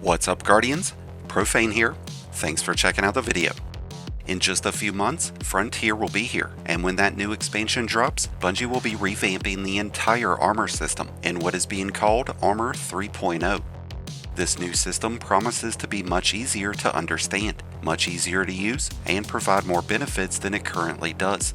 What's up, Guardians? Profane here. Thanks for checking out the video. In just a few months, Frontier will be here, and when that new expansion drops, Bungie will be revamping the entire armor system in what is being called Armor 3.0. This new system promises to be much easier to understand, much easier to use, and provide more benefits than it currently does.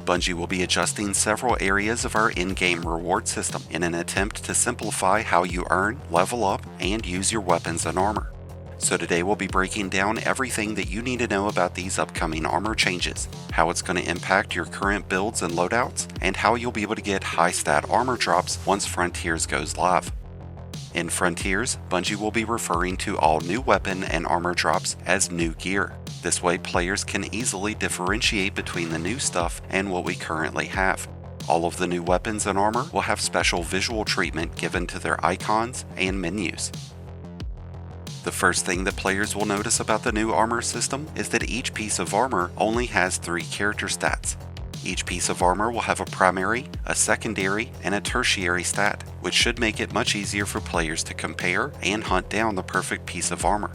Bungie will be adjusting several areas of our in-game reward system in an attempt to simplify how you earn, level up, and use your weapons and armor. So today we'll be breaking down everything that you need to know about these upcoming armor changes, how it's going to impact your current builds and loadouts, and how you'll be able to get high stat armor drops once Frontiers goes live. In Frontiers, Bungie will be referring to all new weapon and armor drops as new gear. This way players can easily differentiate between the new stuff and what we currently have. All of the new weapons and armor will have special visual treatment given to their icons and menus. The first thing that players will notice about the new armor system is that each piece of armor only has 3 character stats. Each piece of armor will have a primary, a secondary, and a tertiary stat, which should make it much easier for players to compare and hunt down the perfect piece of armor.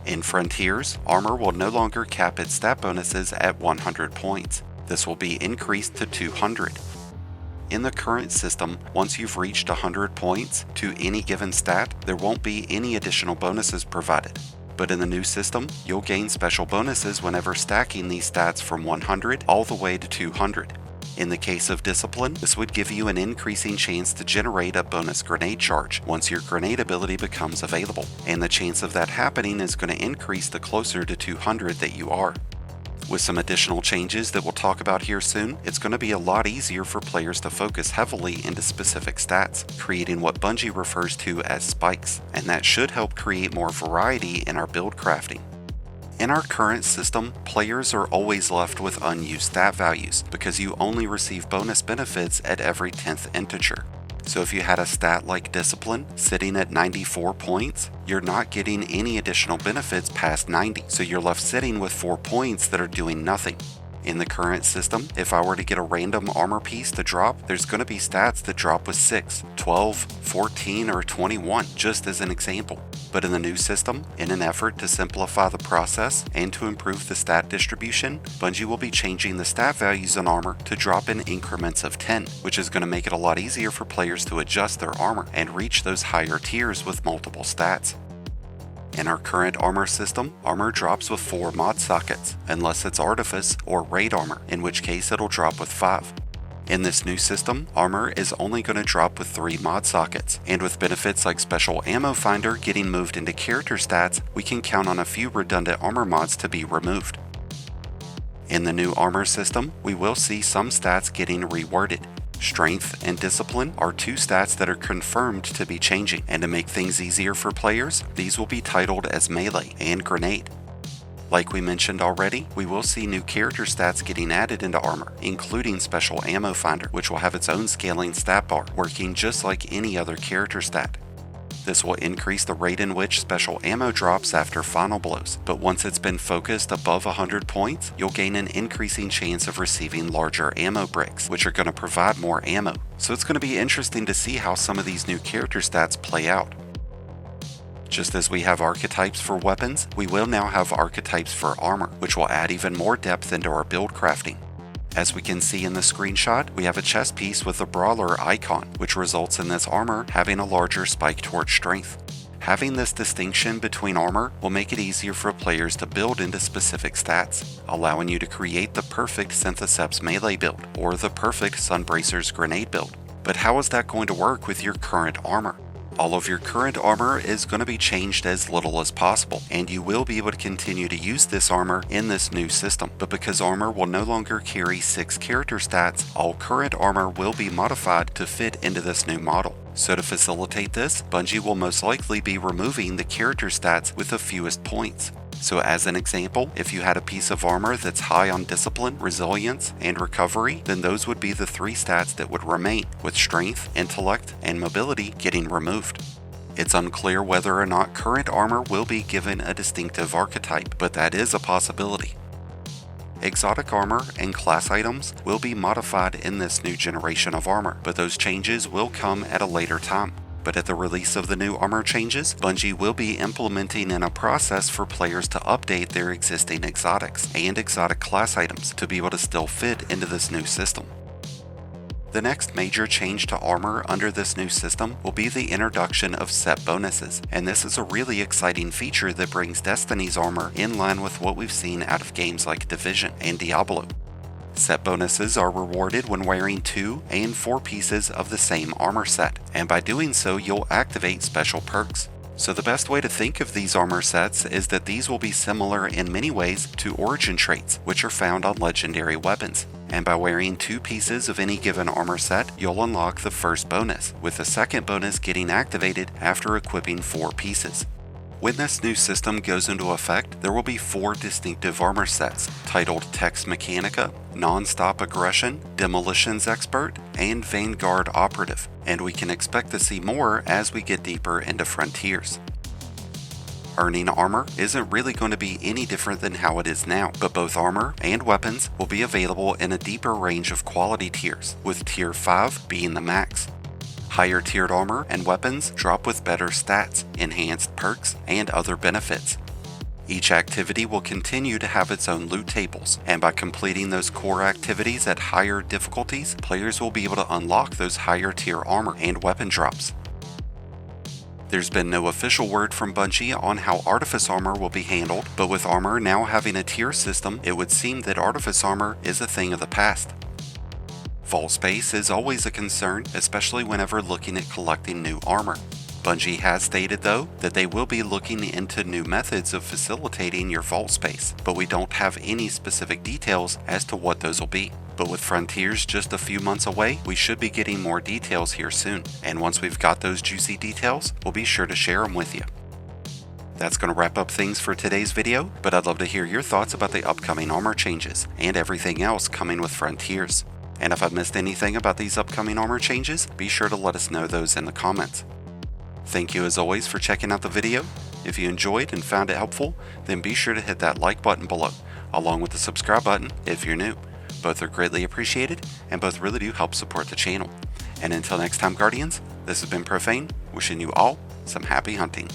In Frontiers, armor will no longer cap its stat bonuses at 100 points. This will be increased to 200. In the current system, once you've reached 100 points to any given stat, there won't be any additional bonuses provided. But in the new system, you'll gain special bonuses whenever stacking these stats from 100 all the way to 200. In the case of Discipline, this would give you an increasing chance to generate a bonus grenade charge once your grenade ability becomes available, and the chance of that happening is going to increase the closer to 200 that you are. With some additional changes that we'll talk about here soon, it's going to be a lot easier for players to focus heavily into specific stats, creating what Bungie refers to as spikes, and that should help create more variety in our build crafting. In our current system, players are always left with unused stat values because you only receive bonus benefits at every 10th integer. So if you had a stat like Discipline sitting at 94 points, you're not getting any additional benefits past 90, so you're left sitting with 4 points that are doing nothing. In the current system, if I were to get a random armor piece to drop, there's going to be stats that drop with 6, 12, 14, or 21, just as an example. But in the new system, in an effort to simplify the process and to improve the stat distribution, Bungie will be changing the stat values on armor to drop in increments of 10, which is going to make it a lot easier for players to adjust their armor and reach those higher tiers with multiple stats. In our current armor system, armor drops with 4 mod sockets, unless it's Artifice or Raid armor, in which case it'll drop with 5. In this new system, armor is only going to drop with 3 mod sockets, and with benefits like Special Ammo Finder getting moved into character stats, we can count on a few redundant armor mods to be removed. In the new armor system, we will see some stats getting reworded. Strength and Discipline are 2 stats that are confirmed to be changing, and to make things easier for players, these will be titled as Melee and Grenade. Like we mentioned already, we will see new character stats getting added into armor, including Special Ammo Finder, which will have its own scaling stat bar, working just like any other character stat. This will increase the rate in which special ammo drops after final blows, but once it's been focused above 100 points, you'll gain an increasing chance of receiving larger ammo bricks, which are going to provide more ammo. So it's going to be interesting to see how some of these new character stats play out. Just as we have archetypes for weapons, we will now have archetypes for armor, which will add even more depth into our build crafting. As we can see in the screenshot, we have a chest piece with a brawler icon, which results in this armor having a larger spike towards strength. Having this distinction between armor will make it easier for players to build into specific stats, allowing you to create the perfect Syntheseps melee build, or the perfect Sunbracers grenade build. But how is that going to work with your current armor? All of your current armor is going to be changed as little as possible, and you will be able to continue to use this armor in this new system. But because armor will no longer carry 6 character stats, all current armor will be modified to fit into this new model. So to facilitate this, Bungie will most likely be removing the character stats with the fewest points. So as an example, if you had a piece of armor that's high on Discipline, Resilience, and Recovery, then those would be the 3 stats that would remain, with Strength, Intellect, and Mobility getting removed. It's unclear whether or not current armor will be given a distinctive archetype, but that is a possibility. Exotic armor and class items will be modified in this new generation of armor, but those changes will come at a later time. But at the release of the new armor changes, Bungie will be implementing in a process for players to update their existing exotics and exotic class items to be able to still fit into this new system. The next major change to armor under this new system will be the introduction of set bonuses, and this is a really exciting feature that brings Destiny's armor in line with what we've seen out of games like Division and Diablo. Set bonuses are rewarded when wearing 2 and 4 pieces of the same armor set, and by doing so you'll activate special perks. So the best way to think of these armor sets is that these will be similar in many ways to origin traits, which are found on legendary weapons. And by wearing 2 pieces of any given armor set, you'll unlock the first bonus, with the second bonus getting activated after equipping 4 pieces. When this new system goes into effect, there will be 4 distinctive armor sets, titled Tex Mechanica, Non-Stop Aggression, Demolitions Expert, and Vanguard Operative, and we can expect to see more as we get deeper into Frontiers. Earning armor isn't really going to be any different than how it is now, but both armor and weapons will be available in a deeper range of quality tiers, with Tier 5 being the max. Higher tiered armor and weapons drop with better stats, enhanced perks, and other benefits. Each activity will continue to have its own loot tables, and by completing those core activities at higher difficulties, players will be able to unlock those higher tier armor and weapon drops. There's been no official word from Bungie on how Artifice Armor will be handled, but with armor now having a tier system, it would seem that Artifice Armor is a thing of the past. Vault space is always a concern, especially whenever looking at collecting new armor. Bungie has stated though that they will be looking into new methods of facilitating your vault space, but we don't have any specific details as to what those will be. But with Frontiers just a few months away, we should be getting more details here soon, and once we've got those juicy details, we'll be sure to share them with you. That's going to wrap up things for today's video, but I'd love to hear your thoughts about the upcoming armor changes and everything else coming with Frontiers. And if I've missed anything about these upcoming armor changes, be sure to let us know those in the comments. Thank you as always for checking out the video. If you enjoyed and found it helpful, then be sure to hit that like button below, along with the subscribe button if you're new. Both are greatly appreciated, and both really do help support the channel. And until next time, Guardians, this has been Profane, wishing you all some happy hunting.